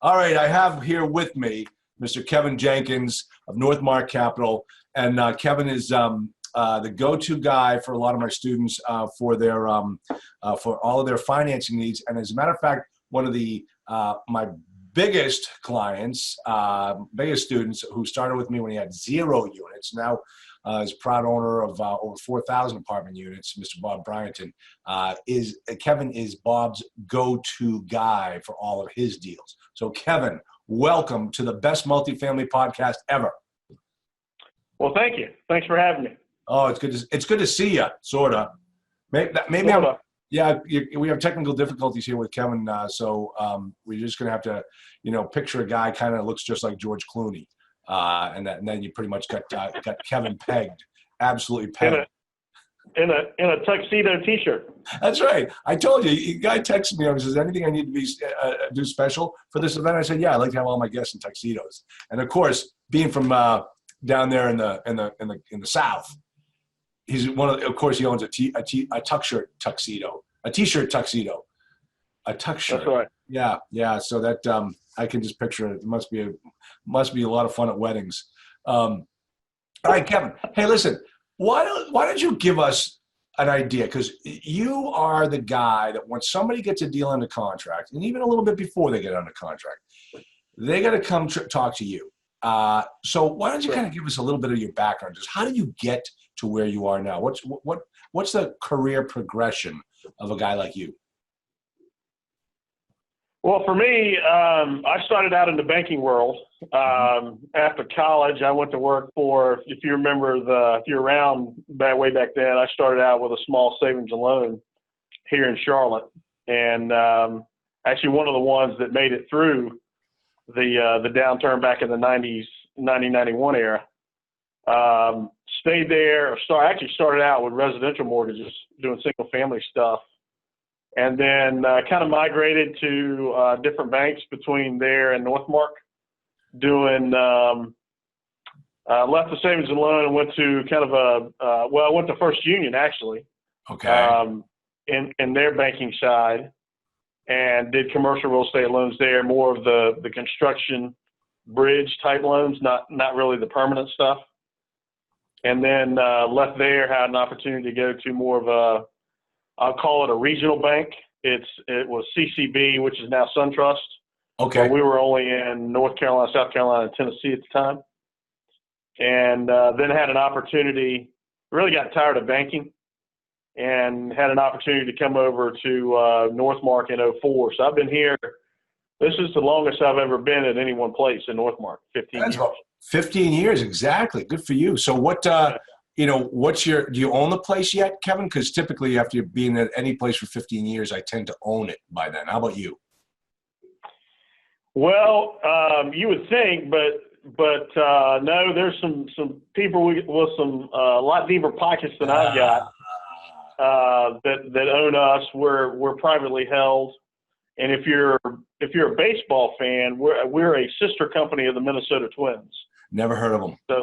All right, I have here with me Mr. Kevin Jenkins of NorthMarq Capital, and Kevin is the go-to guy for a lot of my students for their for all of their financing needs. And as a matter of fact, one of the my biggest clients, biggest students who started with me when he had 0 units, now is proud owner of over 4,000 apartment units, Mr. Bob Bryanton, Kevin is Bob's go-to guy for all of his deals. So Kevin, welcome to the best multifamily podcast ever. Well, thank you. Thanks for having me. Oh, it's good to see you, sorta. Maybe sorta. Yeah, we have technical difficulties here with Kevin, so we're just gonna have to, picture a guy kind of looks just like George Clooney, and then you pretty much got Kevin pegged, absolutely pegged. In a tuxedo T-shirt. That's right. I told you. A guy texted me and says, "Anything I need to be do special for this event?" I said, "Yeah, I like to have all my guests in tuxedos." And of course, being from down there in the South, he's one of. Of course, he owns a tuck-shirt tuxedo, a T-shirt tuxedo, a tuck shirt. That's right. Yeah. So that I can just picture it. It must be a lot of fun at weddings. All right, Kevin. Hey, listen. Why don't you give us an idea? Because you are the guy that when somebody gets a deal under contract, and even a little bit before they get under contract, they got to come talk to you. So why don't you kind of give us a little bit of your background? Just how did you get to where you are now? What's the career progression of a guy like you? Well, for me, I started out in the banking world. After college, I went to work for, if you remember, if you're around way back then, I started out with a small savings and loan here in Charlotte. And actually one of the ones that made it through the downturn back in the 90s, 90-91 era. Stayed there, actually started out with residential mortgages, doing single family stuff. And then kind of migrated to different banks between there and NorthMarq, doing, left the savings and loan and went to kind of I went to First Union actually. Okay. In their banking side, and did commercial real estate loans there, more of the construction bridge type loans, not really the permanent stuff. And then left there, had an opportunity to go to more of I'll call it a regional bank. It was CCB, which is now SunTrust. Okay. But we were only in North Carolina, South Carolina, and Tennessee at the time. And then had an opportunity, really got tired of banking, and had an opportunity to come over to NorthMarq in 2004. So I've been here. This is the longest I've ever been at any one place in NorthMarq, 15 years. 15 years, exactly. Good for you. So what, do you own the place yet, Kevin? Because typically after being at any place for 15 years, I tend to own it by then. How about you? Well, you would think, but no, there's some people with some a lot deeper pockets than I've got that own us. We're privately held, and if you're a baseball fan, we're a sister company of the Minnesota Twins. Never heard of them. So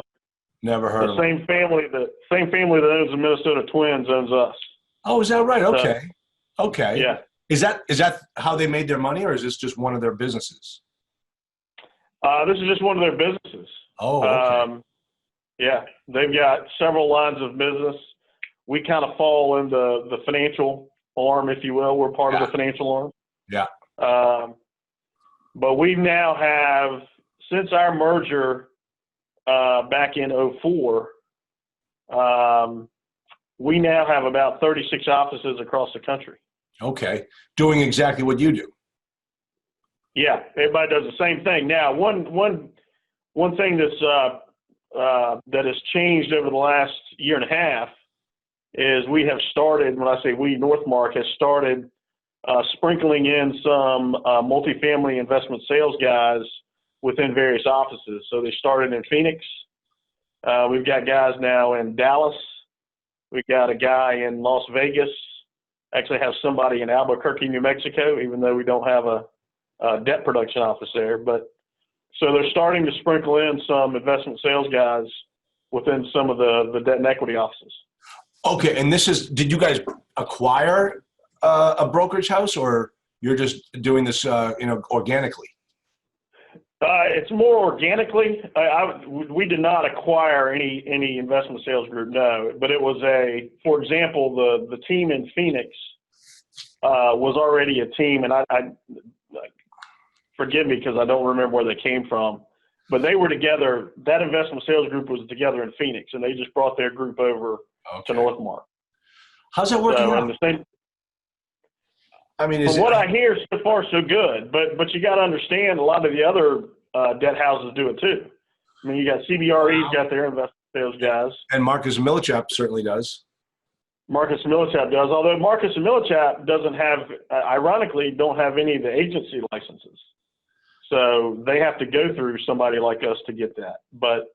never heard of them. The same family that owns the Minnesota Twins owns us. Oh, is that right? Okay. So, okay. Yeah. Is that how they made their money, or is this just one of their businesses? This is just one of their businesses. Oh, okay. Yeah, they've got several lines of business. We kind of fall in the financial arm, if you will. We're part of the financial arm. Yeah. But we now have, since our merger back in 2004, we now have about 36 offices across the country. Okay. Doing exactly what you do. Yeah, everybody does the same thing. Now, one thing that has changed over the last year and a half is we have started, when I say we, NorthMarq has started sprinkling in some multifamily investment sales guys within various offices. So they started in Phoenix. We've got guys now in Dallas. We've got a guy in Las Vegas. Actually have somebody in Albuquerque, New Mexico, even though we don't have a debt production office there. But so they're starting to sprinkle in some investment sales guys within some of the debt and equity offices. Okay, and did you guys acquire a brokerage house, or you're just doing this, organically? It's more organically. We did not acquire any investment sales group, no. But it was for example, the team in Phoenix was already a team, and I forgive me because I don't remember where they came from, but they were together. That investment sales group was together in Phoenix, and they just brought their group over to NorthMarq. How's that working out? I mean, from what I hear, so far so good. But you got to understand, a lot of the other debt houses do it too. I mean, you got CBRE's got their investment sales guys, and Marcus & Millichap certainly does. Marcus & Millichap does, although Marcus & Millichap doesn't have, ironically, don't have any of the agency licenses. So they have to go through somebody like us to get that. But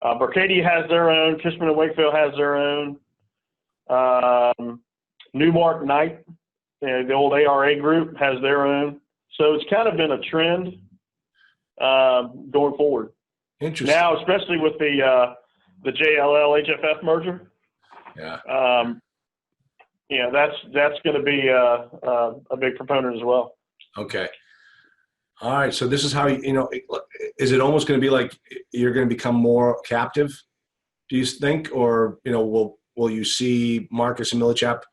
Berkadia has their own. Cushman & Wakefield has their own. Newmark Knight, the old ARA group, has their own. So it's kind of been a trend going forward. Interesting. Now, especially with the JLL HFF merger. Yeah. That's going to be a big proponent as well. Okay. All right. So this is how is it almost going to be like you're going to become more captive? Do you think, or will you see Marcus & Millichap,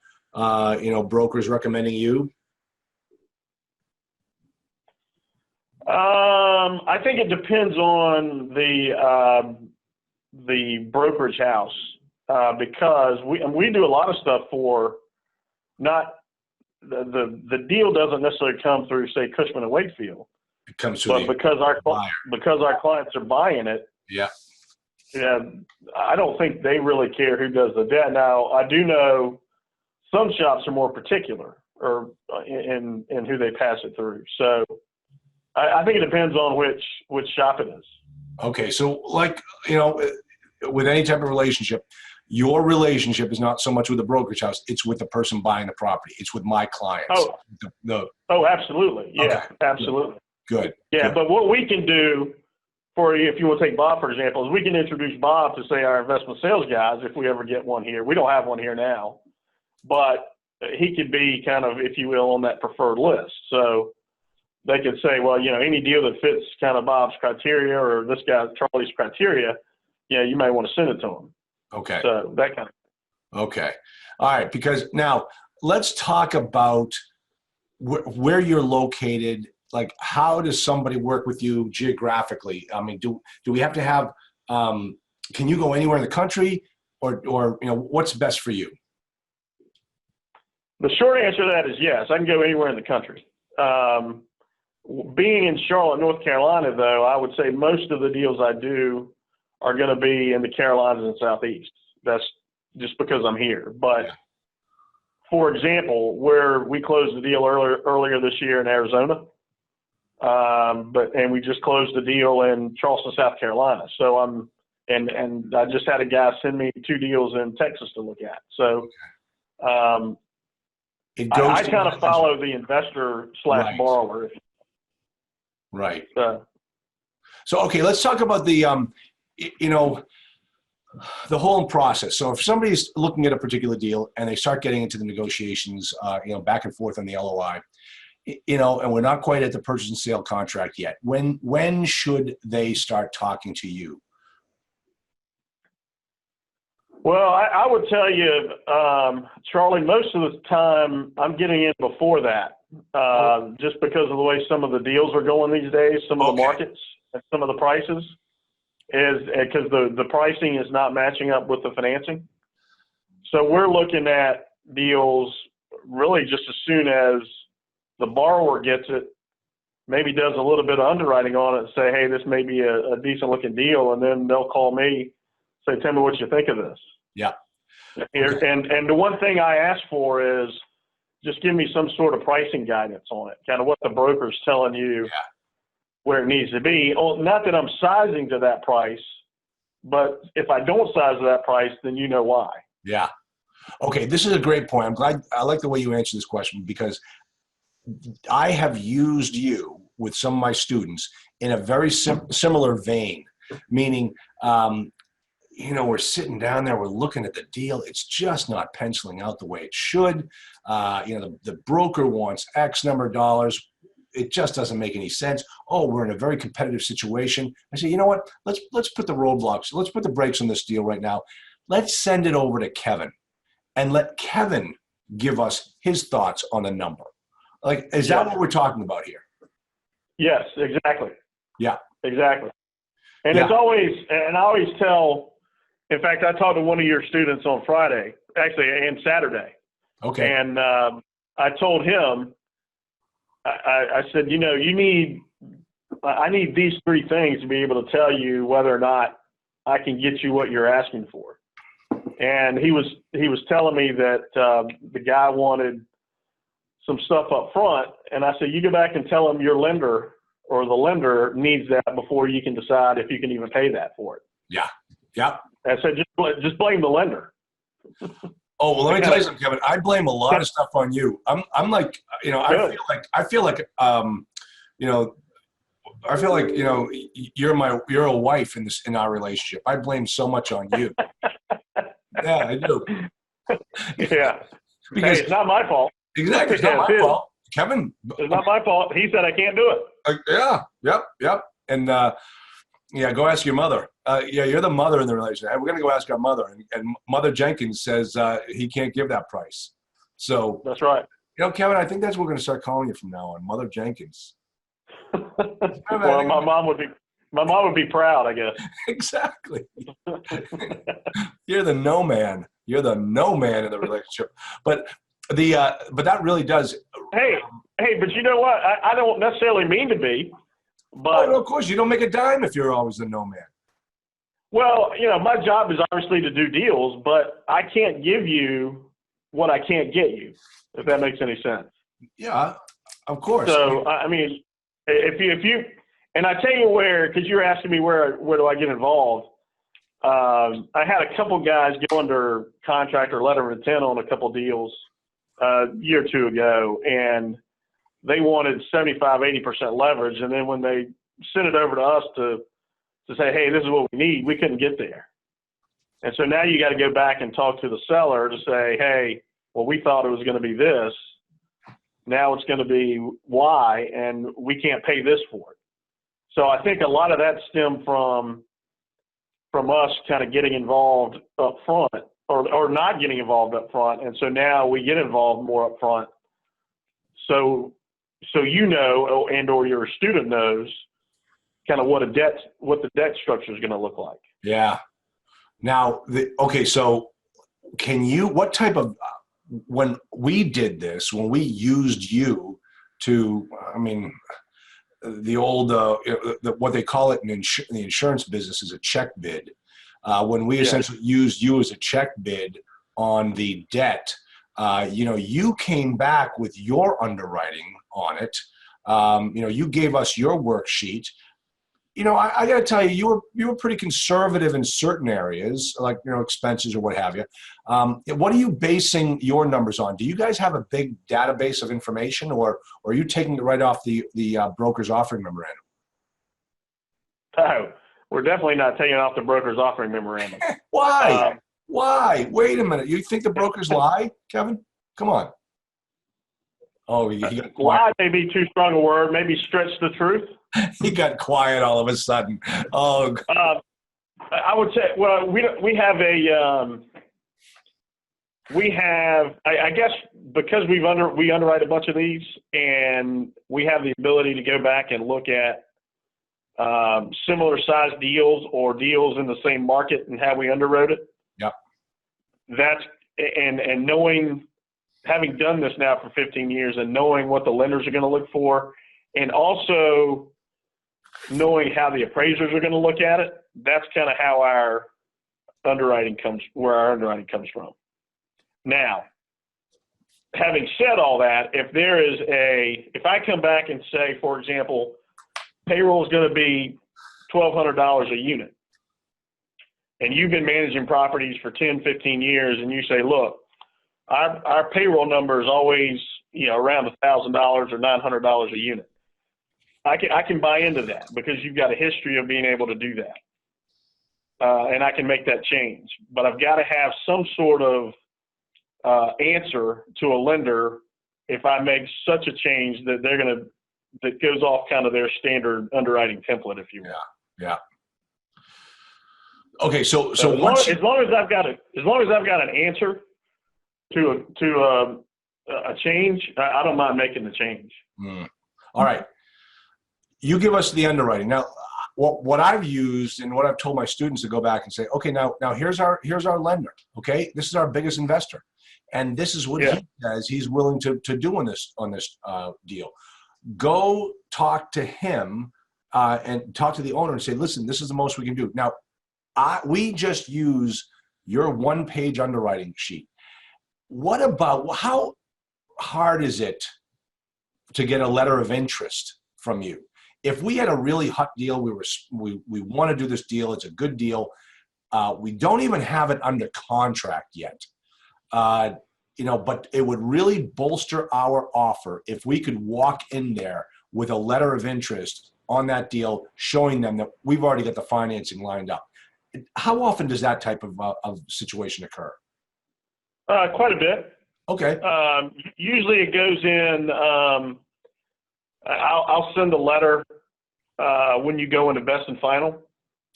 brokers recommending you? I think it depends on the brokerage house. Because we do a lot of stuff for not the deal doesn't necessarily come through, say, Cushman & Wakefield. It comes through, but because our clients are buying it. Yeah. Yeah, I don't think they really care who does the debt. Now, I do know some shops are more particular or in who they pass it through. So I think it depends on which shop it is. Okay, so with any type of relationship, your relationship is not so much with the brokerage house; it's with the person buying the property. It's with my clients. Oh, absolutely. Yeah, okay. Absolutely. Good. Yeah, Good. But what we can do for you, if you want to take Bob, for example, is we can introduce Bob to, say, our investment sales guys if we ever get one here. We don't have one here now, but he could be kind of, if you will, on that preferred list. So they could say, well, any deal that fits kind of Bob's criteria or this guy, Charlie's criteria, you might want to send it to him. Okay. So that kind of. Okay. All right. Because now let's talk about where you're located. Like, how does somebody work with you geographically? I mean, do we have to have? Can you go anywhere in the country, or what's best for you? The short answer to that is yes. I can go anywhere in the country. Being in Charlotte, North Carolina, though, I would say most of the deals I do are going to be in the Carolinas and Southeast. That's just because I'm here. But for example, where we closed the deal earlier this year in Arizona, and we just closed the deal in Charleston, South Carolina. So and I just had a guy send me 2 deals in Texas to look at. So I kind of follow the investor / borrower. Right. So okay, let's talk about the the whole process. So if somebody's looking at a particular deal and they start getting into the negotiations, back and forth on the LOI, and we're not quite at the purchase and sale contract yet, when should they start talking to you? Well, I would tell you, Charlie, most of the time I'm getting in before that, just because of the way some of the deals are going these days, some of the markets and some of the prices. Is because the pricing is not matching up with the financing. So we're looking at deals really just as soon as the borrower gets it, maybe does a little bit of underwriting on it and say, hey, this may be a decent looking deal. And then they'll call me, say, tell me what you think of this. Yeah. Okay. And the one thing I ask for is just give me some sort of pricing guidance on it, kind of what the broker's telling you. Yeah. Where it needs to be. Not that I'm sizing to that price, but if I don't size to that price, then you know why. Yeah. Okay, this is a great point. I'm glad. I like the way you answer this question, because I have used you with some of my students in a very similar vein, meaning, we're sitting down there, we're looking at the deal. It's just not penciling out the way it should. The broker wants X number of dollars. it just doesn't make any sense. Oh, we're in a very competitive situation. I say, you know what? Let's put the roadblocks. Let's put the brakes on this deal right now. Let's send it over to Kevin and let Kevin give us his thoughts on the number. Like, is that what we're talking about here? Yes, exactly. Yeah. Exactly. And it's always, and I always tell, in fact, I talked to one of your students on Friday, actually, and Saturday. Okay. And I told him, I said, you know, I need these three things to be able to tell you whether or not I can get you what you're asking for. And he was telling me that the guy wanted some stuff up front. And I said, you go back and tell him your lender or the lender needs that before you can decide if you can even pay that for it. Yeah. Yeah. I said, just blame the lender. Oh, well, let me tell you something, Kevin. I blame a lot of stuff on you. I'm like, you know, I feel like, you know, you're a wife in our relationship. I blame so much on you. Yeah, I do. Yeah. Because hey, it's not my fault. Exactly. It's not my fault. Kevin. It's not my fault. He said I can't do it. Yeah. Yep. And yeah, go ask your mother. Yeah, you're the mother in the relationship. Hey, we're going to go ask our mother. And Mother Jenkins says he can't give that price. So that's right. You know, Kevin, I think that's what we're going to start calling you from now on, Mother Jenkins. Well, my mom would be proud, I guess. Exactly. You're the no man. You're the no man in the relationship. But that really does. Hey, but you know what? I don't necessarily mean to be, but no, of course you don't make a dime if you're always the no man. Well, you know, my job is obviously to do deals, but I can't give you what I can't get you, if that makes any sense. Yeah, of course. So, I mean, if you, and I tell you where, because you're asking me where do I get involved. I had a couple guys go under contract or letter of intent on a couple deals a year or two ago, and they wanted 75-80% leverage. And then when they sent it over to us to say, hey, this is what we need, we couldn't get there. And so now you got to go back and talk to the seller to say, hey, well, we thought it was going to be this. Now it's going to be Y, and we can't pay this for it. So I think a lot of that stemmed from us kind of getting involved up front or not getting involved up front. And so now we get involved more up front. So you know, and or your student knows kind of what the debt structure is going to look like. Yeah. Now, so what type of, when we did this, when we used you to, I mean, the old, what they call it in the insurance business is a check bid. When we essentially used you as a check bid on the debt, you came back with your underwriting on it. You gave us your worksheet. I got to tell you, you were pretty conservative in certain areas, like expenses or what have you. What are you basing your numbers on? Do you guys have a big database of information, or are you taking it right off the broker's offering memorandum? Oh, we're definitely not taking it off the broker's offering memorandum. Why? Why? Wait a minute. You think the brokers lie, Kevin? Come on. Oh, he got quiet. Lie may be too strong a word. Maybe stretch the truth. He got quiet all of a sudden. Oh, I would say, well, we have, I guess, because we underwrite a bunch of these, and we have the ability to go back and look at similar size deals or deals in the same market and how we underwrote it. Yep. That's and knowing, having done this now for 15 years and knowing what the lenders are going to look for, and also knowing how the appraisers are going to look at it, that's kind of how our underwriting comes from. Now, having said all that, if I come back and say, for example, payroll is going to be $1,200 a unit, and you've been managing properties for 10, 15 years, and you say, look, our payroll number is always, around $1,000 or $900 a unit. I can buy into that because you've got a history of being able to do that. And I can make that change. But I've got to have some sort of answer to a lender if I make such a change that they're going to that goes off kind of their standard underwriting template, if you will. Yeah. Okay. So as long as I've got an answer to a change, I don't mind making the change. All right. You give us the underwriting. Now, what I've used and what I've told my students to go back and say, okay, now here's our lender. Okay, this is our biggest investor, and this is what he says he's willing to do on this deal. Go talk to him and talk to the owner and say, listen, this is the most we can do. Now, we just use your one-page underwriting sheet. What about, how hard is it to get a letter of interest from you? If we had a really hot deal, we want to do this deal, it's a good deal, we don't even have it under contract yet, but it would really bolster our offer if we could walk in there with a letter of interest on that deal, showing them that we've already got the financing lined up. How often does that type of situation occur? Quite a bit. Okay. Usually it goes in, I'll send a letter when you go into best and final.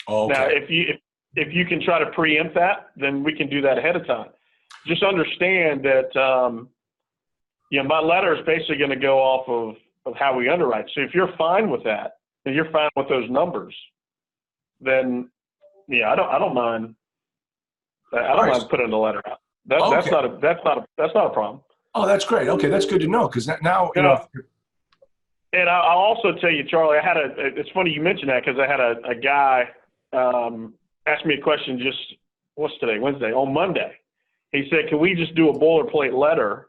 Okay. Now, if you can try to preempt that, then we can do that ahead of time. Just understand that my letter is basically going to go off of how we underwrite. So if you're fine with that, and you're fine with those numbers, then I don't mind. I don't mind putting the letter out. That's not a problem. Oh, that's great. Okay, that's good to know, because now And I'll also tell you, Charlie, it's funny you mentioned that, because I had a guy ask me a question just, what's today, Wednesday, on Monday. He said, can we just do a boilerplate letter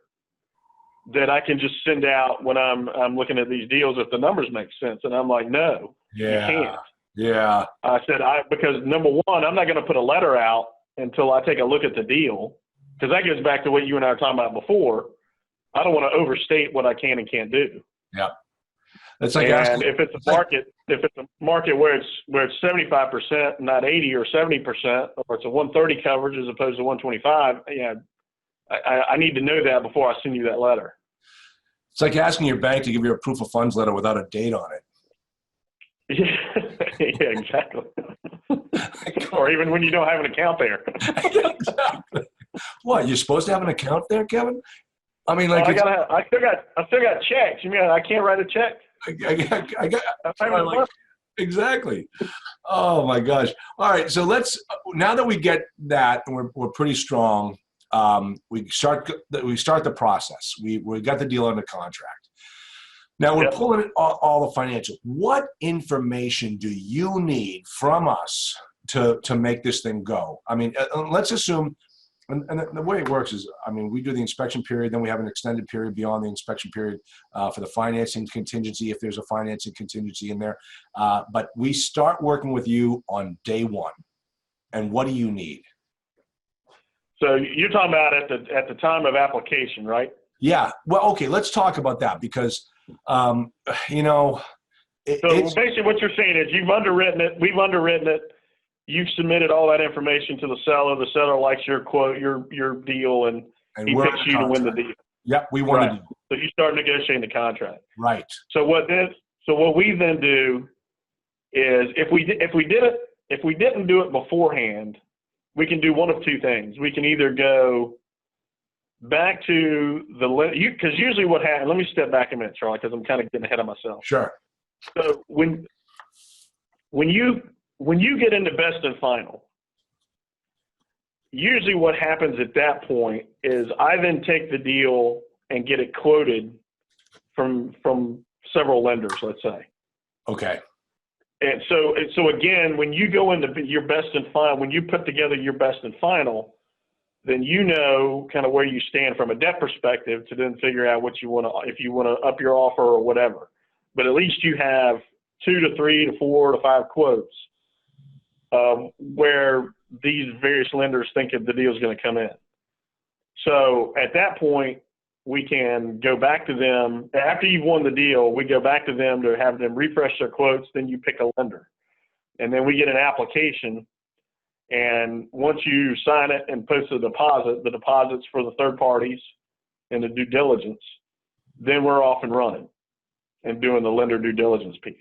that I can just send out when I'm looking at these deals if the numbers make sense? And I'm like, no, you can't. Yeah. I said, because number one, I'm not going to put a letter out until I take a look at the deal, because that goes back to what you and I were talking about before. I don't want to overstate what I can and can't do. Yeah. It's like if it's a market where it's 75%, not 80 or 70%, or it's a 130 coverage as opposed to 125, I need to know that before I send you that letter. It's like asking your bank to give you a proof of funds letter without a date on it. Yeah, exactly. Or even when you don't have an account there. Exactly. What, you're supposed to have an account there, Kevin? I mean, like, I still got checks. You mean I can't write a check? Exactly. Oh my gosh. All right. So now that we get that and we're pretty strong, we start the process. We got the deal under contract. Now we're pulling all the financial. What information do you need from us to make this thing go? I mean, let's assume, and the way it works is, I mean, we do the inspection period, then we have an extended period beyond the inspection period for the financing contingency, if there's a financing contingency in there. But we start working with you on day one. And what do you need? So you're talking about at the time of application, right? Yeah. Well, okay, let's talk about that, because, so basically what you're saying is we've underwritten it, you've submitted all that information to the seller likes your quote, your deal, and he picks you to win the deal. Yep, we want to do. So you start negotiating the contract. Right. So what we then do is if we didn't do it beforehand, we can do one of two things. We can either go back to because usually what happens, let me step back a minute, Charlie, because I'm kind of getting ahead of myself. Sure. So when you get into best and final, usually what happens at that point is I then take the deal and get it quoted from several lenders, let's say. Okay. And so again, when you go into your best and final, when you put together your best and final, then you know kind of where you stand from a debt perspective to then figure out what you want to, if you want to up your offer or whatever. But at least you have 2 to 3 to 4 to 5 quotes where these various lenders think that the deal is going to come in. So at that point, we can go back to them. After you've won the deal, we go back to them to have them refresh their quotes. Then you pick a lender. And then we get an application. And once you sign it and post the deposits for the third parties and the due diligence, then we're off and running. and doing the lender due diligence piece.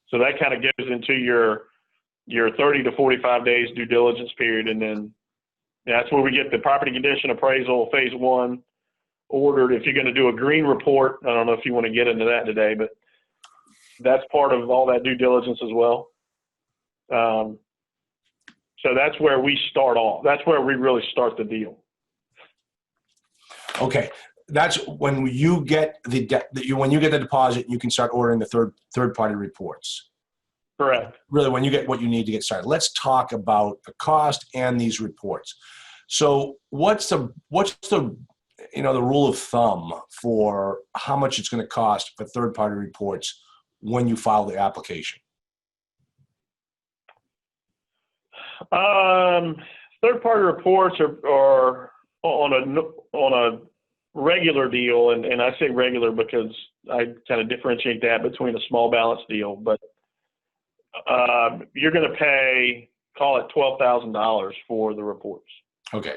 So that kind of goes into your 30 to 45 days due diligence period, and then that's where we get the property condition appraisal phase one ordered. If you're going to do a green report, I don't know if you want to get into that today, but that's part of all that due diligence as well. So that's where we start off. That's where we really start the deal. Okay, that's when you get when you get the deposit, you can start ordering the third party reports. Correct. Really, when you get what you need to get started. Let's talk about the cost and these reports. So, what's the the rule of thumb for how much it's going to cost for third party reports when you file the application? Third party reports are on a regular deal, and I say regular because I kind of differentiate that between a small balance deal, but you're going to pay, call it $12,000 for the reports. Okay.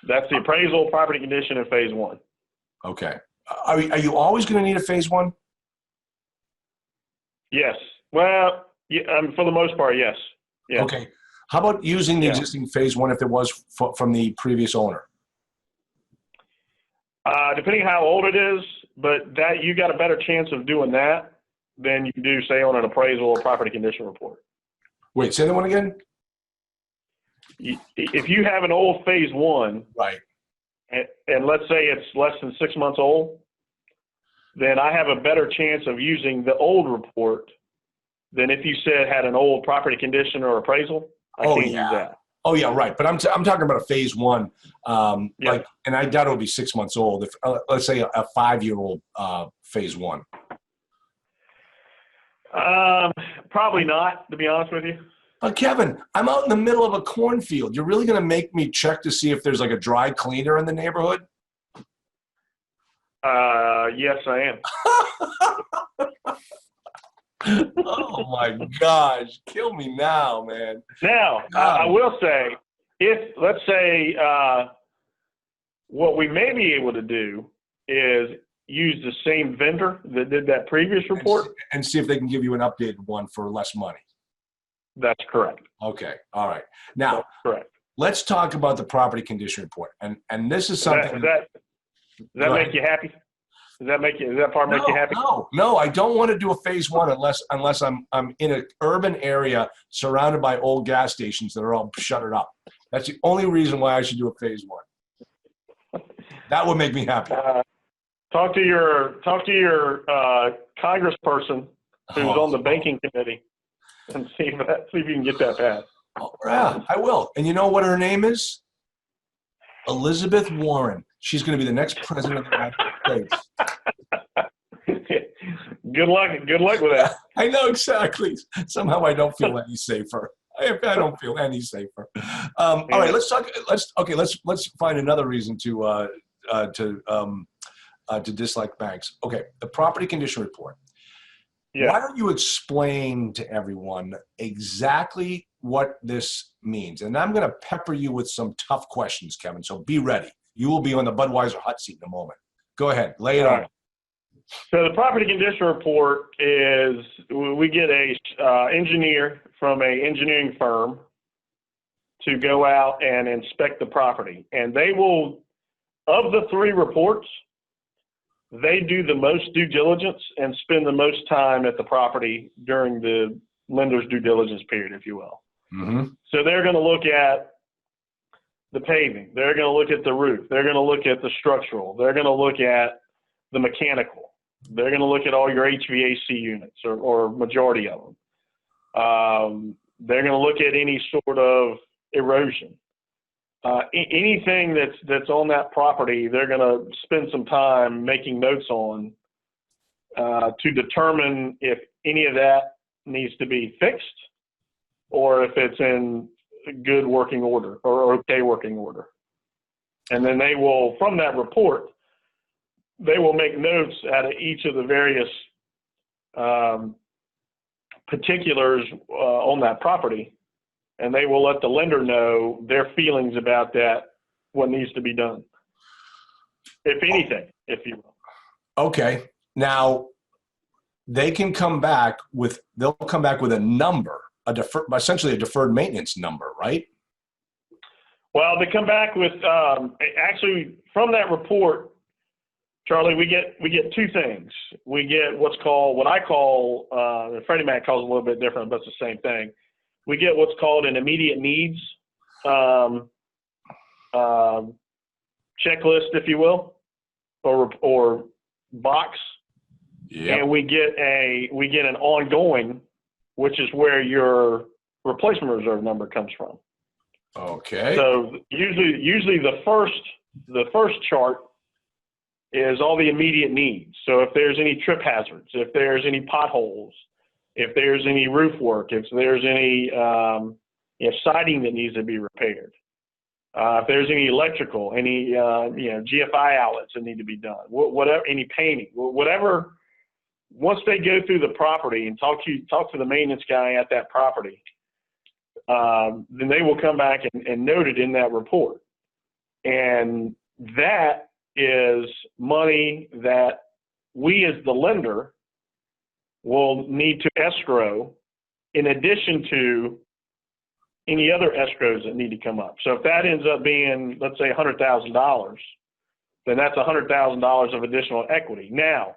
That's the appraisal, property condition, and phase one. Okay. Are you always going to need a phase one? Yes. Well, yeah, for the most part, yes. Yes. Okay. How about using the existing phase one if it was from the previous owner? Depending how old it is, but that you got a better chance of doing that than you do, say, on an appraisal or property condition report. Wait, say that one again? If you have an old phase one, right, and let's say it's less than 6 months old, then I have a better chance of using the old report than if you said had an old property condition or appraisal. I can't use that. Oh yeah, right. But I'm talking about a phase one, like, and I doubt it would be 6 months old. If let's say a 5-year-old phase one. Probably not, to be honest with you. But Kevin, I'm out in the middle of a cornfield. You're really going to make me check to see if there's like a dry cleaner in the neighborhood? Yes, I am. Oh my gosh, kill me now, man. Now, I will say, if let's say what we may be able to do is use the same vendor that did that previous report and see if they can give you an updated one for less money. That's correct. Okay, all right. Now, that's correct. Let's talk about the property condition report, and this is something. Does that make you happy? Does that part make you happy? No, I don't want to do a phase one unless I'm in an urban area surrounded by old gas stations that are all shuttered up. That's the only reason why I should do a phase one. That would make me happy. Talk to your congressperson who's on the banking committee and see if you can get that passed. Oh, yeah, I will. And you know what her name is? Elizabeth Warren. She's going to be the next president of the United States. Good luck with that. I know, exactly. Somehow I don't feel any safer. I don't feel any safer. All right, let's talk. Let's find another reason to dislike banks. Okay, the property condition report. Yeah. Why don't you explain to everyone exactly what this means? And I'm going to pepper you with some tough questions, Kevin. So be ready. You will be on the Budweiser hot seat in a moment. Go ahead, lay it on. So the property condition report is we get a engineer from a engineering firm to go out and inspect the property, and they will, of the 3 reports, they do the most due diligence and spend the most time at the property during the lender's due diligence period, if you will. Mm-hmm. So they're going to look at the paving. They're going to look at the roof. They're going to look at the structural. They're going to look at the mechanical. They're going to look at all your HVAC units or majority of them. They're going to look at any sort of erosion. Anything that's on that property, they're going to spend some time making notes on to determine if any of that needs to be fixed or if it's in good working order or okay working order. And then they will, from that report, they will make notes out of each of the various particulars on that property. And they will let the lender know their feelings about that, what needs to be done, if anything, if you will. Okay. Now, they'll come back with a number, essentially a deferred maintenance number, right? Well, they come back with actually from that report, Charlie. We get two things. We get what I call, Freddie Mac calls it a little bit different, but it's the same thing. We get what's called an immediate needs checklist, if you will, or box. Yep. And we get an ongoing, which is where your replacement reserve number comes from. Okay. So usually the first chart is all the immediate needs. So if there's any trip hazards, if there's any potholes, if there's any roof work, if there's any siding that needs to be repaired, if there's any electrical, any GFI outlets that need to be done, whatever, any painting, whatever. Once they go through the property and talk to the maintenance guy at that property, then they will come back and note it in that report. And that is money that we as the lender will need to escrow in addition to any other escrows that need to come up. So if that ends up being, let's say, $100,000, then that's $100,000 of additional equity. Now,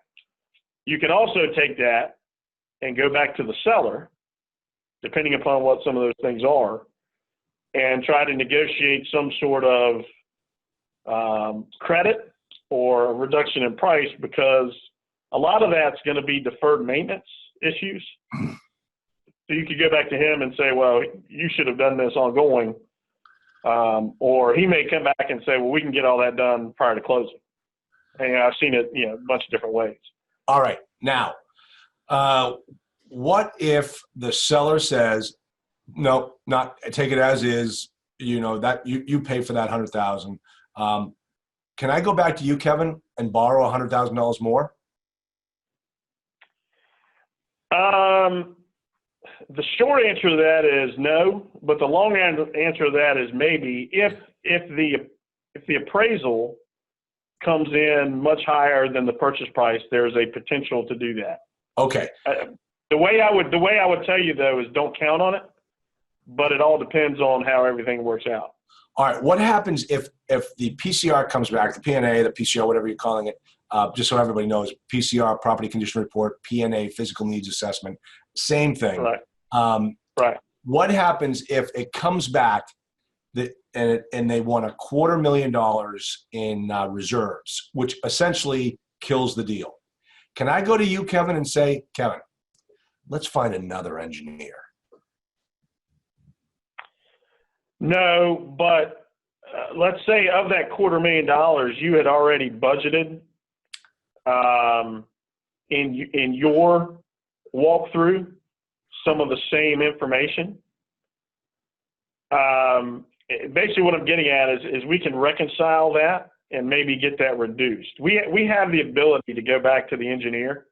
you can also take that and go back to the seller, depending upon what some of those things are, and try to negotiate some sort of credit or a reduction in price, because a lot of that's going to be deferred maintenance issues. So you could go back to him and say, well, you should have done this ongoing. Or he may come back and say, well, we can get all that done prior to closing. And I've seen it a bunch of different ways. All right. Now, what if the seller says, no, not take it as is, that you pay for that $100,000. Can I go back to you, Kevin, and borrow $100,000 more? The short answer to that is no, but the long answer to that is maybe. If the appraisal comes in much higher than the purchase price, there's a potential to do that. Okay. The way I would tell you though is don't count on it, but it all depends on how everything works out. All right. What happens if the PCR comes back, the PNA, the PCR, whatever you're calling it, just so everybody knows, PCR, property condition report, PNA, physical needs assessment, same thing. Right. Right. What happens if it comes back and they want $250,000 in reserves, which essentially kills the deal? Can I go to you, Kevin, and say, Kevin, let's find another engineer? No, but let's say of that $250,000, you had already budgeted in your walkthrough some of the same information. Basically what I'm getting at is we can reconcile that and maybe get that reduced. We have the ability to go back to the engineer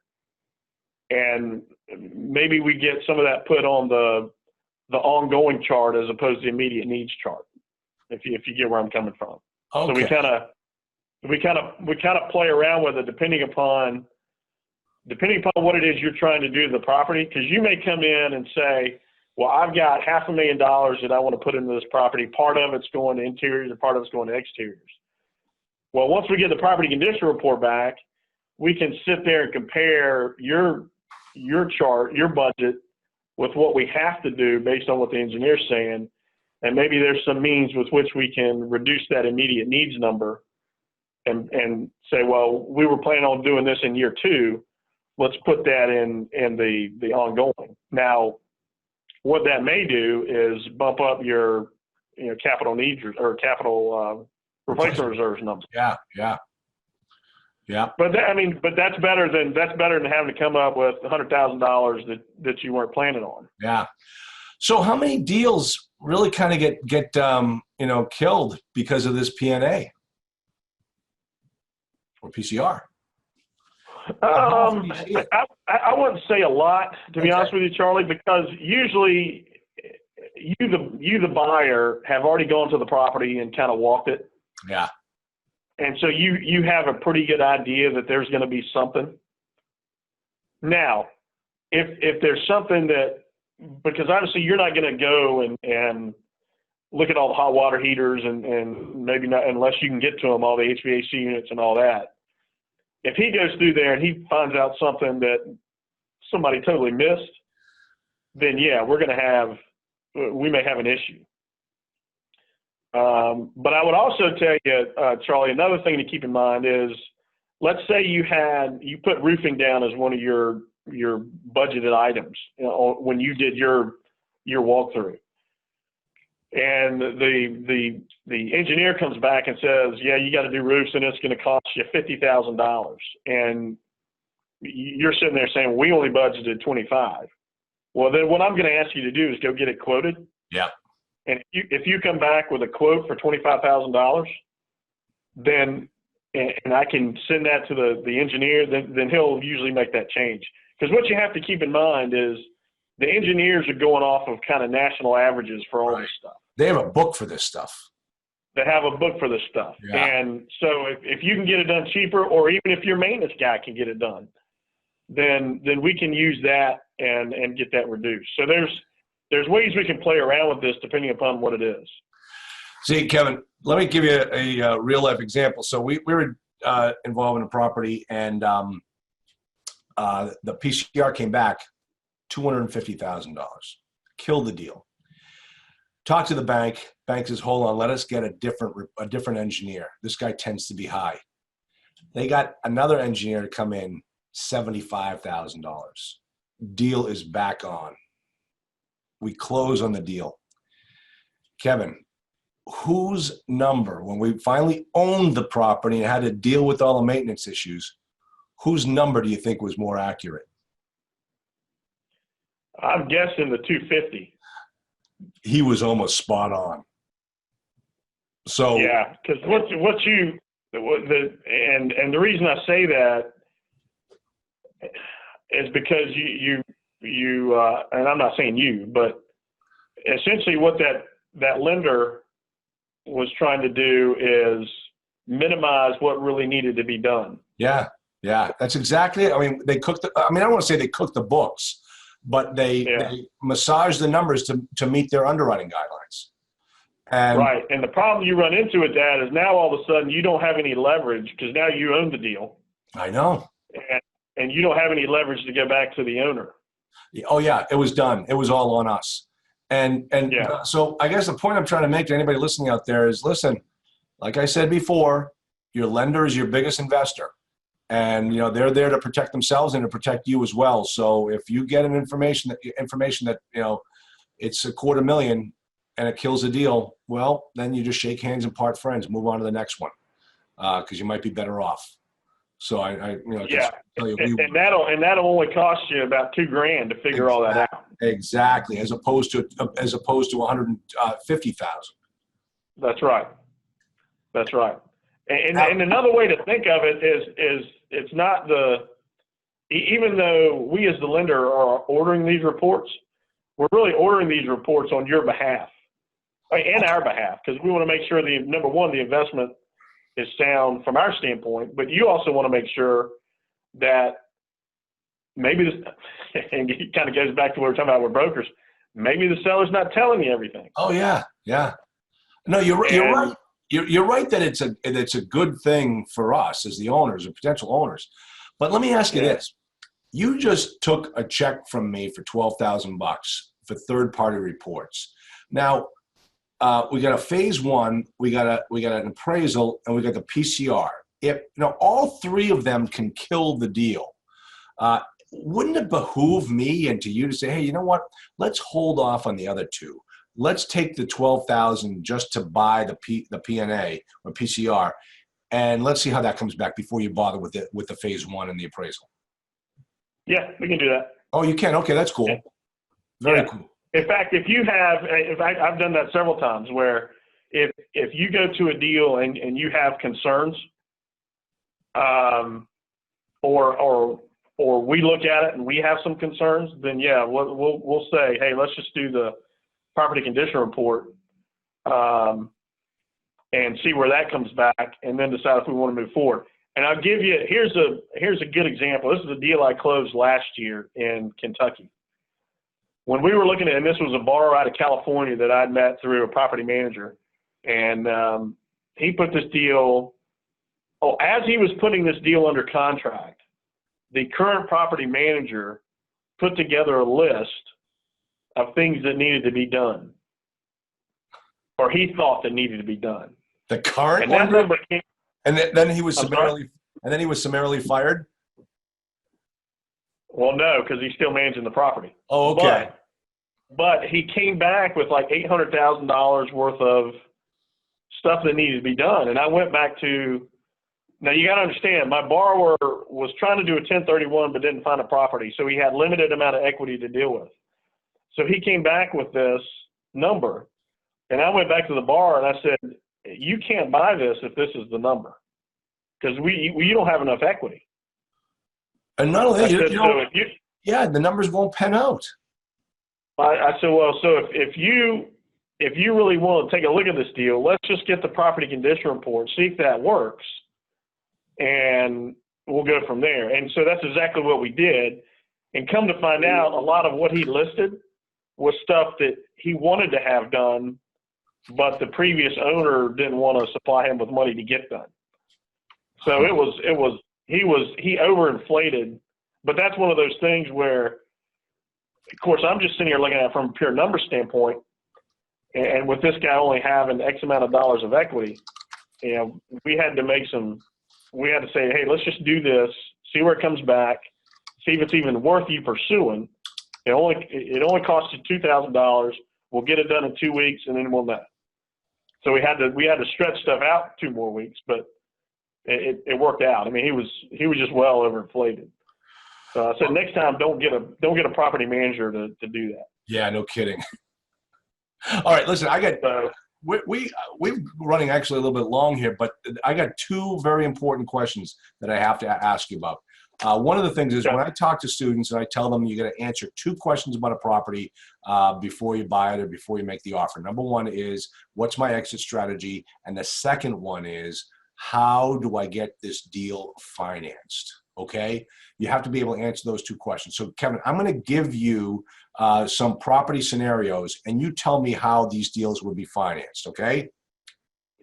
and maybe we get some of that put on the ongoing chart as opposed to the immediate needs chart, if you get where I'm coming from. Okay. So we kind of play around with it depending upon what it is you're trying to do to the property, because you may come in and say, well, I've got $500,000 that I want to put into this property. Part of it's going to interiors and part of it's going to exteriors. Well, once we get the property condition report back, we can sit there and compare your chart, your budget, with what we have to do based on what the engineer's saying. And maybe there's some means with which we can reduce that immediate needs number and say, well, we were planning on doing this in year 2. Let's put that in the ongoing. Now, what that may do is bump up your capital needs or capital replacement reserves number. Yeah. But that's better than having to come up with $100,000 that you weren't planning on. Yeah. So how many deals really kind of get killed because of this PNA or PCR? I wouldn't say a lot, to be honest with you, Charlie, because usually you the buyer have already gone to the property and kind of walked it. Yeah. And so you have a pretty good idea that there's going to be something. Now, if there's something that, because obviously you're not going to go and look at all the hot water heaters and maybe not, unless you can get to them, all the HVAC units and all that. If he goes through there and he finds out something that somebody totally missed, then yeah, we may have an issue. But I would also tell you, Charlie, another thing to keep in mind is, let's say you put roofing down as one of your budgeted items, when you did your walkthrough, and the engineer comes back and says, yeah, you got to do roofs and it's going to cost you $50,000, and you're sitting there saying, we only budgeted 25. Well, then what I'm going to ask you to do is go get it quoted. Yeah. And if you come back with a quote for $25,000, then, and I can send that to the engineer, then he'll usually make that change. Because what you have to keep in mind is the engineers are going off of kind of national averages for all this stuff. They have a book for this stuff. They have a book for this stuff. Yeah. And so if you can get it done cheaper, or even if your maintenance guy can get it done, then we can use that and get that reduced. So there's ways we can play around with this depending upon what it is. See, Kevin, let me give you a real life example. So we were involved in a property, and the PCR came back $250,000. Killed the deal. Talked to the bank. Bank says, hold on, let us get a different engineer. This guy tends to be high. They got another engineer to come in, $75,000. Deal is back on. We close on the deal. Kevin, whose number, when we finally owned the property and had to deal with all the maintenance issues, whose number do you think was more accurate? I'm guessing the 250. He was almost spot on. So yeah, because and the reason I say that is because you and I'm not saying you, but essentially what that lender was trying to do is minimize what really needed to be done. Yeah, that's exactly it. I mean, I don't want to say they cooked the books, but they massaged the numbers to meet their underwriting guidelines. And right, and the problem you run into with that is now all of a sudden you don't have any leverage because now you own the deal. I know. And you don't have any leverage to go back to the owner. Oh yeah, it was done. It was all on us. And so I guess the point I'm trying to make to anybody listening out there is, listen, like I said before, your lender is your biggest investor. And they're there to protect themselves and to protect you as well. So if you get information that it's $250,000 and it kills the deal, well, then you just shake hands and part friends, move on to the next one, because you might be better off. So tell you, and that'll only cost you about $2,000 to figure all that out. Exactly, as opposed to 150,000. That's right. And another way to think of it is it's not even though we as the lender are ordering these reports, we're really ordering these reports on your behalf and our behalf, because we want to make sure number one, the investment is sound from our standpoint, but you also want to make sure that maybe this, and it kind of goes back to what we're talking about with brokers, maybe the seller's not telling you everything. Oh yeah. No, you're right. You're right that it's a good thing for us as the owners or potential owners. But let me ask you this. You just took a check from me for $12,000 for third-party reports. Now, we got a phase one, we got an appraisal, and we got the PCR. If all three of them can kill the deal, wouldn't it behoove me and to you to say, hey, you know what? Let's hold off on the other two. Let's take the $12,000 just to buy the PNA or PCR, and let's see how that comes back before you bother with the phase one and the appraisal. Yeah, we can do that. Oh, you can? Okay, that's cool. Very cool. In fact, I've done that several times where if you go to a deal and you have concerns, or we look at it and we have some concerns, then we'll say, hey, let's just do the property condition report and see where that comes back, and then decide if we want to move forward. And I'll give you, here's a good example. This is a deal I closed last year in Kentucky. When we were looking at, and this was a borrower out of California that I'd met through a property manager, and he put this deal, as he was putting this deal under contract, the current property manager put together a list of things that needed to be done, or he thought that needed to be done. The current and that one? number came, And then he was summarily fired? well, no, because he's still managing the property. Oh, okay. But he came back with like $800,000 worth of stuff that needed to be done. And I went back to, now you got to understand, my borrower was trying to do a 1031 but didn't find a property, so he had limited amount of equity to deal with. So he came back with this number, and I went back to the borrower and I said, you can't buy this if this is the number, because you don't have enough equity. And not only that, so the numbers won't pen out. I said, well, so if you really want to take a look at this deal, let's just get the property condition report, see if that works, and we'll go from there. And so that's exactly what we did. And come to find out, a lot of what he listed was stuff that he wanted to have done, but the previous owner didn't want to supply him with money to get done. So he overinflated. But that's one of those things where, of course, I'm just sitting here looking at it from a pure number standpoint. And with this guy only having X amount of dollars of equity, we had to say, hey, let's just do this, see where it comes back, see if it's even worth you pursuing. It only costs you $2,000. We'll get it done in 2 weeks, and then we'll know. So we had to stretch stuff out 2 more weeks, but it worked out. I mean, he was just well overinflated. So I said, next time, don't get a property manager to do that. Yeah, no kidding. All right, listen, we're running actually a little bit long here, but I got 2 very important questions that I have to ask you about. One of the things is when I talk to students and I tell them you got to answer 2 questions about a property before you buy it or before you make the offer. Number 1 is, what's my exit strategy? And the second one is, how do I get this deal financed? Okay, you have to be able to answer those 2 questions. So Kevin, I'm going to give you some property scenarios, and you tell me how these deals would be financed. Okay.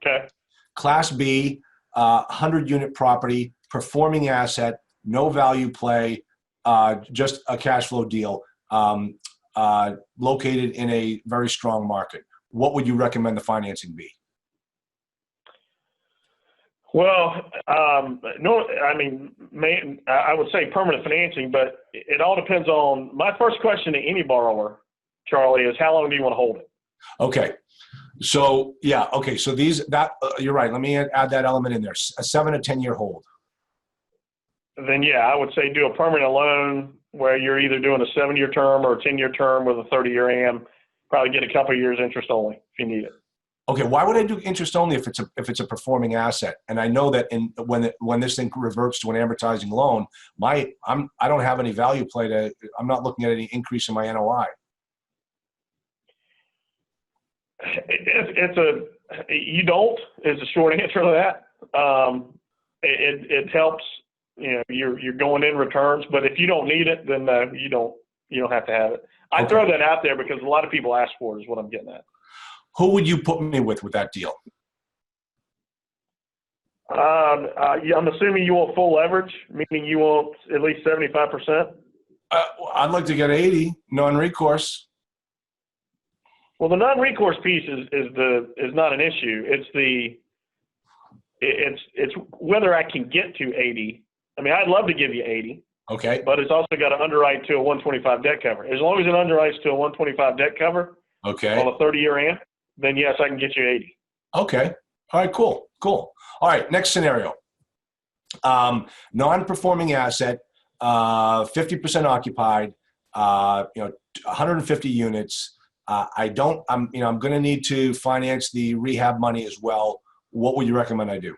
Okay. Class B, 100-unit property, performing asset, no value play, just a cash flow deal, located in a very strong market. What would you recommend the financing be? Well, no, I mean, I would say permanent financing, but it all depends on, my first question to any borrower, Charlie, is how long do you want to hold it? Okay. So, yeah. Okay. So you're right. Let me add that element in there. A 7 to 10-year hold. Then, yeah, I would say do a permanent loan where you're either doing a 7-year term or a 10-year term with a 30-year AM. Probably get a couple of years interest only if you need it. Okay, why would I do interest only if it's a performing asset? And I know that when this thing reverts to an amortizing loan, I don't have any value play to. I'm not looking at any increase in my NOI. You don't is the short answer to that. It helps. You're going in returns, but if you don't need it, then you don't have to have it. I throw that out there because a lot of people ask for it, is what I'm getting at. Who would you put me with that deal? I'm assuming you want full leverage, meaning you want at least 75%. I'd like to get 80, non-recourse. Well, the non-recourse piece is not an issue. It's whether I can get to 80. I mean, I'd love to give you 80. Okay. But it's also got to underwrite to a 125 debt cover. As long as it underwrites to a 125 debt cover, okay, on a 30-year AM, then yes, I can get you 80. Okay. All right. Cool. All right. Next scenario. Non-performing asset, 50% occupied. 150 units. I'm going to need to finance the rehab money as well. What would you recommend I do?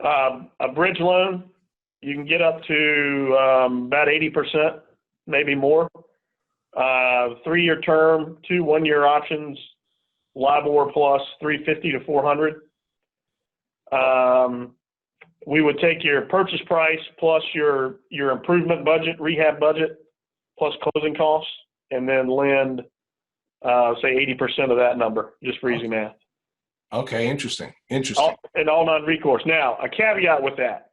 A bridge loan, you can get up to about 80%, maybe more. 3-year term, 2 1-year options, LIBOR plus 350 to 400. we would take your purchase price plus your improvement budget, rehab budget, plus closing costs, and then lend, say 80% of that number, just for easy math. Okay, interesting. Interesting. And all non-recourse. Now, a caveat with that.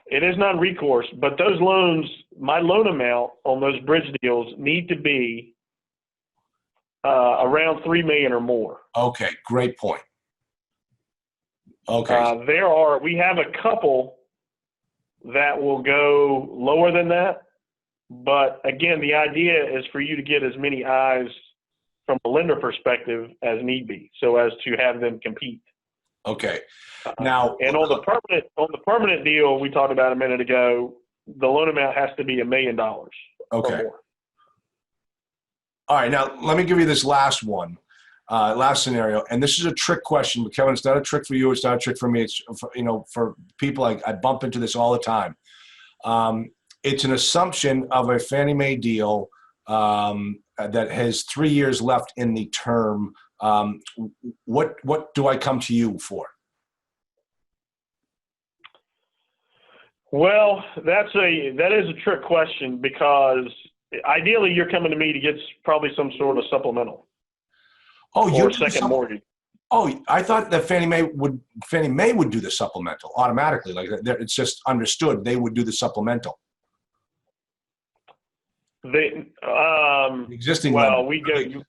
It is non-recourse, but those loans, my loan amount on those bridge deals need to be around $3 million or more. Okay, great point. Okay. We have a couple that will go lower than that, but again, the idea is for you to get as many eyes from a lender perspective as need be, so as to have them compete. Okay. Now, and on the permanent deal we talked about a minute ago, the loan amount has to be $1 million. okay. Or more. All right. Now, let me give you this last one, last scenario. And this is a trick question, but Kevin, it's not a trick for you. It's not a trick for me. It's, for people, I bump into this all the time. It's an assumption of a Fannie Mae deal that has 3 years left in the term. What do I come to you for? Well, that is a trick question, because ideally you're coming to me to get probably some sort of supplemental. Oh, or second mortgage. Oh, I thought that Fannie Mae would do the supplemental automatically. Like, it's just understood they would do the supplemental. The existing. Well, lender.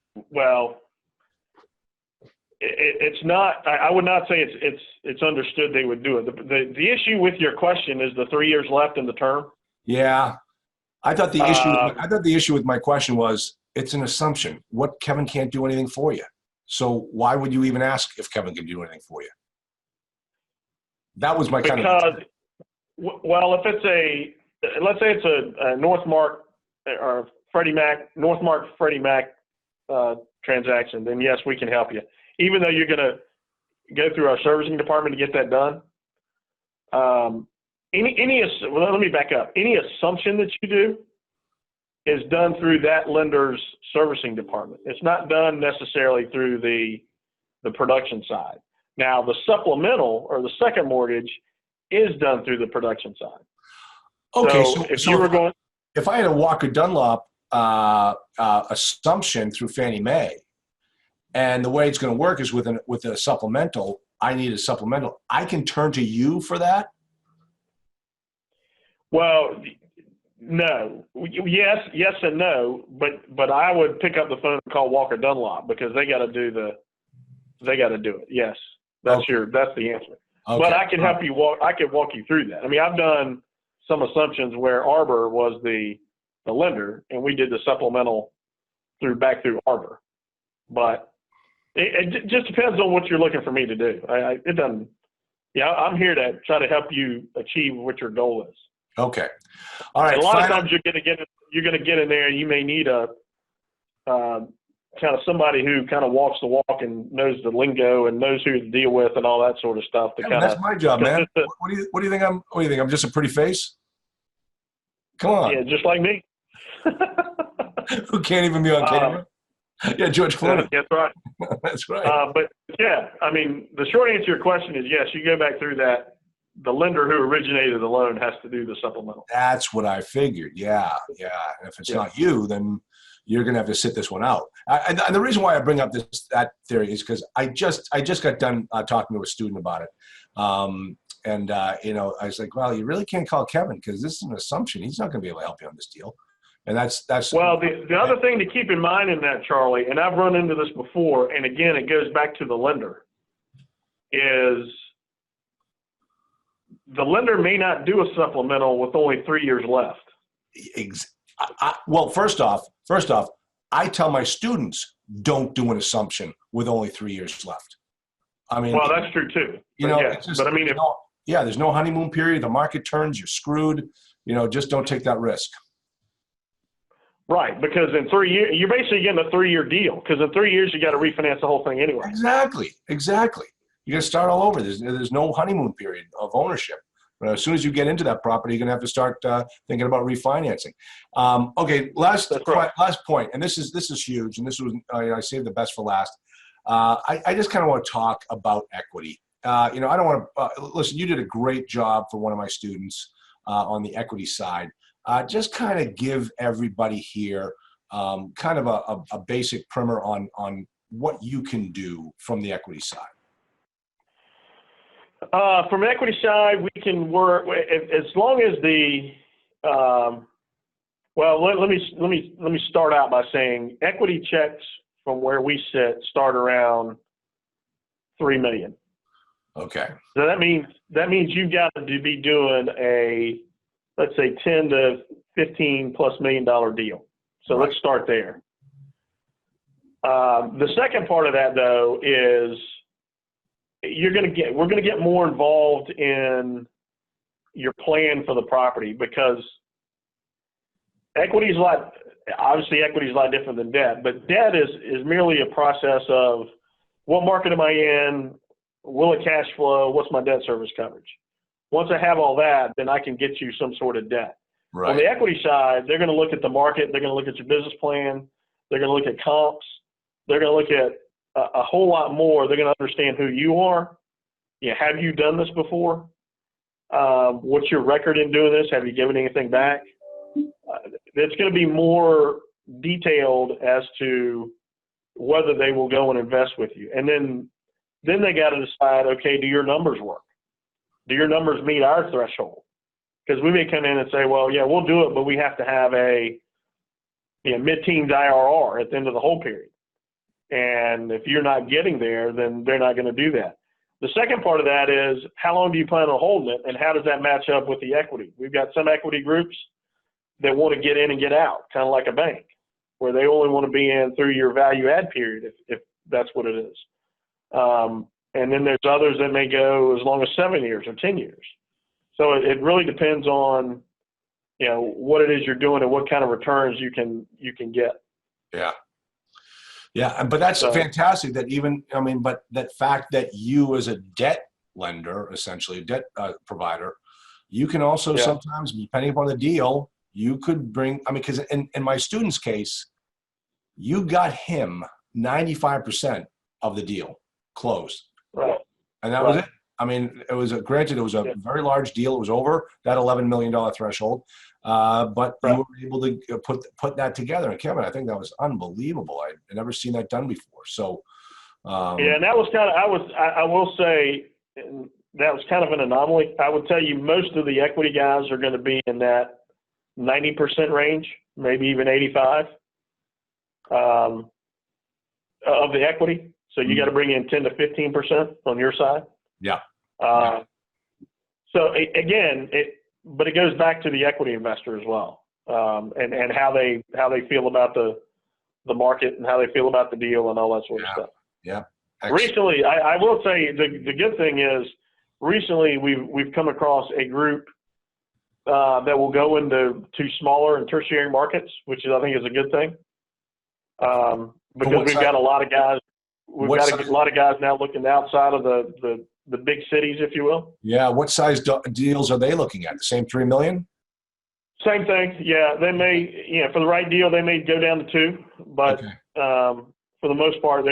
It's not. I would not say it's understood they would do it. The issue with your question is the 3 years left in the term. Yeah, I thought the issue. I thought the issue with my question was it's an assumption. What Kevin can't do anything for you. So why would you even ask if Kevin can do anything for you? That was my kind of. Well, if it's let's say it's a NorthMarq or Freddie Mac, NorthMarq Freddie Mac transaction, then yes, we can help you. Even though you're going to go through our servicing department to get that done. Let me back up. Any assumption that you do is done through that lender's servicing department. It's not done necessarily through the production side. Now, the supplemental or the second mortgage is done through the production side. Okay, so if I had a Walker Dunlop assumption through Fannie Mae, and the way it's going to work is with a supplemental, I need a supplemental. I can turn to you for that? Well, no. Yes and no, but I would pick up the phone and call Walker Dunlop, because they got to do it. Yes. That's the answer. Okay. But I can help you I can walk you through that. I mean, I've done some assumptions where Arbor was the lender, and we did the supplemental back through Arbor. But it just depends on what you're looking for me to do. It doesn't. Yeah, I'm here to try to help you achieve what your goal is. Okay. All right. And a lot of times you're going to get in there, and you may need a kind of somebody who kind of walks the walk and knows the lingo and knows who to deal with and all that sort of stuff. That's my job, man. What do you think I'm just a pretty face? Come on. Yeah, just like me. Who can't even be on camera? Yeah, George Clooney. That's right. That's right. But yeah, I mean, the short answer to your question is yes. You go back through that. The lender who originated the loan has to do the supplemental. That's what I figured. Yeah. And if it's not you, then you're going to have to sit this one out. And the reason why I bring up that theory is because I just got done talking to a student about it. I was like, well, you really can't call Kevin because this is an assumption. He's not going to be able to help you on this deal. And that's well, the other thing to keep in mind in that, Charlie, and I've run into this before, and again, it goes back to the lender, is the lender may not do a supplemental with only 3 years left. Well, first off, I tell my students don't do an assumption with only 3 years left. I mean, well, that's true too. There's no honeymoon period. The market turns, you're screwed. Just don't take that risk. Right, because in 3 years, you're basically getting a 3-year deal, because in 3 years, you got to refinance the whole thing anyway. Exactly. You got to start all over. There's no honeymoon period of ownership. But as soon as you get into that property, you're going to have to start thinking about refinancing. Okay, last point, and this is huge, and this was I saved the best for last. I just kind of want to talk about equity you know, I don't want to listen. You did a great job for one of my students on the equity side. Just kind of give everybody here kind of a basic primer on what you can do from the equity side. From the equity side, we can work as long as the. Well, let me start out by saying equity checks from where we sit start around $3 million. Okay. So that means you've got to be doing a, let's say, 10 to 15 plus $1 million deal. So Right. let's start there. The second part of that though is we're going to get more involved in your plan for the property, because equity is obviously a lot different than debt, but debt is merely a process of what market am I in, will it cash flow, what's my debt service coverage. Once I have all that, then I can get you some sort of debt. Right. On the equity side, they're going to look at the market, they're going to look at your business plan, they're going to look at comps, they're going to look at a whole lot more. They're going to understand who you are. You know, have you done this before? What's your record in doing this? Have you given anything back? It's going to be more detailed as to whether they will go and invest with you. And then they got to decide, okay, do your numbers work? Do your numbers meet our threshold? Because we may come in and say, well, yeah, we'll do it, but we have to have a mid-teens IRR at the end of the hold period. And if you're not getting there, then they're not going to do that. The second part of that is, how long do you plan on holding it, and how does that match up with the equity? We've got some equity groups that want to get in and get out, kind of like a bank, where they only want to be in through your value add period, if that's what it is. And then there's others that may go as long as 7 years or 10 years. So it really depends on, you know, what it is you're doing and what kind of returns you can get. Yeah. Yeah. But that's fantastic that but that fact that you as a debt lender, essentially a debt provider, you can also sometimes, depending upon the deal, you could bring, because in my student's case, you got him 95% of the deal closed. Right. And that was it. It was granted, it was a very large deal. It was over that $11 million threshold. But you were able to put that together. And Kevin, I think that was unbelievable. I'd never seen that done before. So, and that was kind of, I will say that was kind of an anomaly. I would tell you most of the equity guys are going to be in that 90% range, maybe even 85 of the equity. So you got to bring in 10 to 15% on your side. Yeah. So again, but it goes back to the equity investor as well, and how they feel about the market and how they feel about the deal and all that sort of stuff. Yeah. Recently, I will say the good thing is recently we've come across a group that will go into smaller and tertiary markets, which I think is a good thing, because we've got a lot of guys. We've got a lot of guys now looking outside of the big cities, if you will. Yeah. What size deals are they looking at? The same 3 million? Same thing. Yeah. They may, for the right deal, they may go down to 2, but for the most part,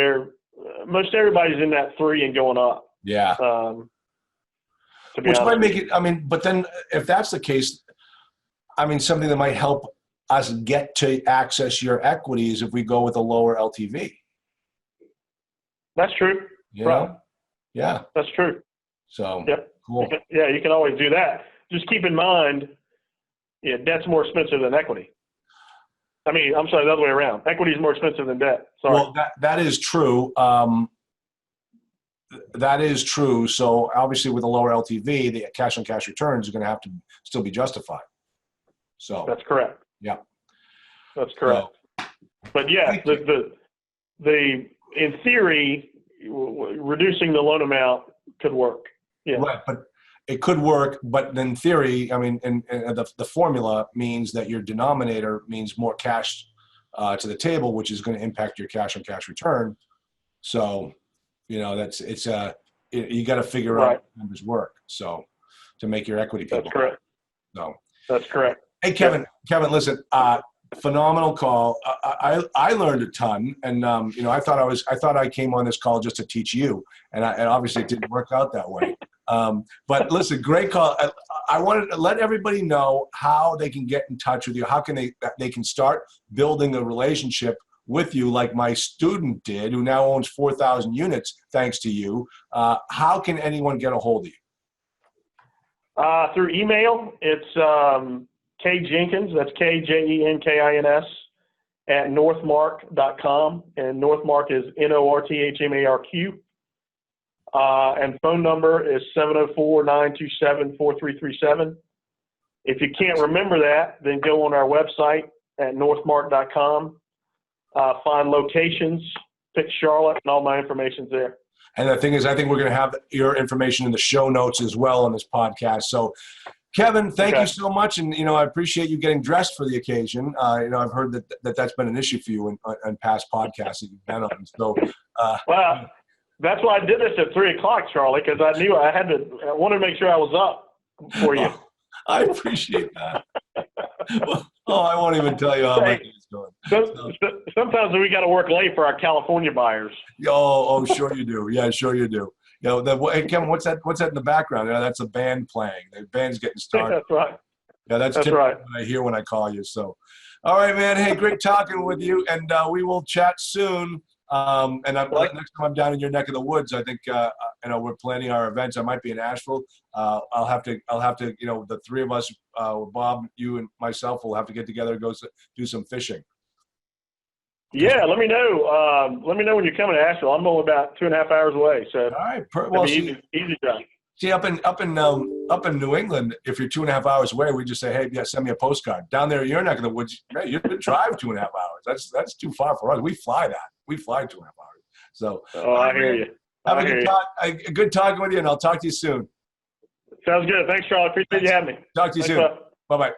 most everybody's in that 3 and going up. Yeah. Which might make it, but then if that's the case, something that might help us get to access your equities if we go with a lower LTV. That's true. Right. Yeah. That's true. So, cool. You can always do that. Just keep in mind, debt's more expensive than equity. I'm sorry, the other way around. Equity is more expensive than debt. Sorry. Well, that is true. That is true. So obviously with a lower LTV, the cash on cash returns are going to have to still be justified. So that's correct. Yeah. That's correct. So, but yeah, the in theory, reducing the loan amount could work. Yeah. Right, but it could work. But in theory, the formula means that your denominator means more cash to the table, which is going to impact your cash on cash return. So, you got to figure out how numbers work. So, to make your equity people. That's correct. So that's correct. Hey, Kevin, listen, phenomenal call. I learned a ton, and I thought I came on this call just to teach you, and obviously it didn't work out that way. But listen, great call. I wanted to let everybody know how they can get in touch with you. How can they can start building a relationship with you, like my student did, who now owns 4,000 units thanks to you. How can anyone get a hold of you? Through email, it's K Jenkins, that's KJENKINS, at NorthMarq.com. And NorthMarq is NorthMarq. And phone number is 704-927-4337. If you can't remember that, then go on our website at NorthMarq.com, find locations, pick Charlotte, and all my information's there. And the thing is, I think we're going to have your information in the show notes as well on this podcast. So, Kevin, thank you so much. And, I appreciate you getting dressed for the occasion. I've heard that's been an issue for you in past podcasts that you've been on. So, well, that's why I did this at 3:00, Charlie, because I knew I wanted to make sure I was up for you. Oh, I appreciate that. I won't even tell you how my day is going. Sometimes we got to work late for our California buyers. Oh, sure you do. Yeah, sure you do. Hey, Kevin, what's that in the background? That's a band playing. The band's getting started. That's right. Yeah, that's right. What I hear when I call you. So, all right, man. Hey, great talking with you, and we will chat soon. Next time I'm down in your neck of the woods, I think we're planning our events. I might be in Asheville. I'll have to. The three of us, Bob, you, and myself, will have to get together and go do some fishing. Yeah, let me know. Let me know when you're coming to Asheville. I'm only about 2.5 hours away, so all right. Easy job. See, up in New England, if you're 2.5 hours away, we just say, hey, yeah, send me a postcard. Down there, you're not going to woods. Man, you can drive 2.5 hours. That's too far for us. We fly that. We fly 2.5 hours. So, I hear you. Have a good talking with you, and I'll talk to you soon. Sounds good. Thanks, Charlie. Appreciate you having me. Talk to you soon. Bye bye.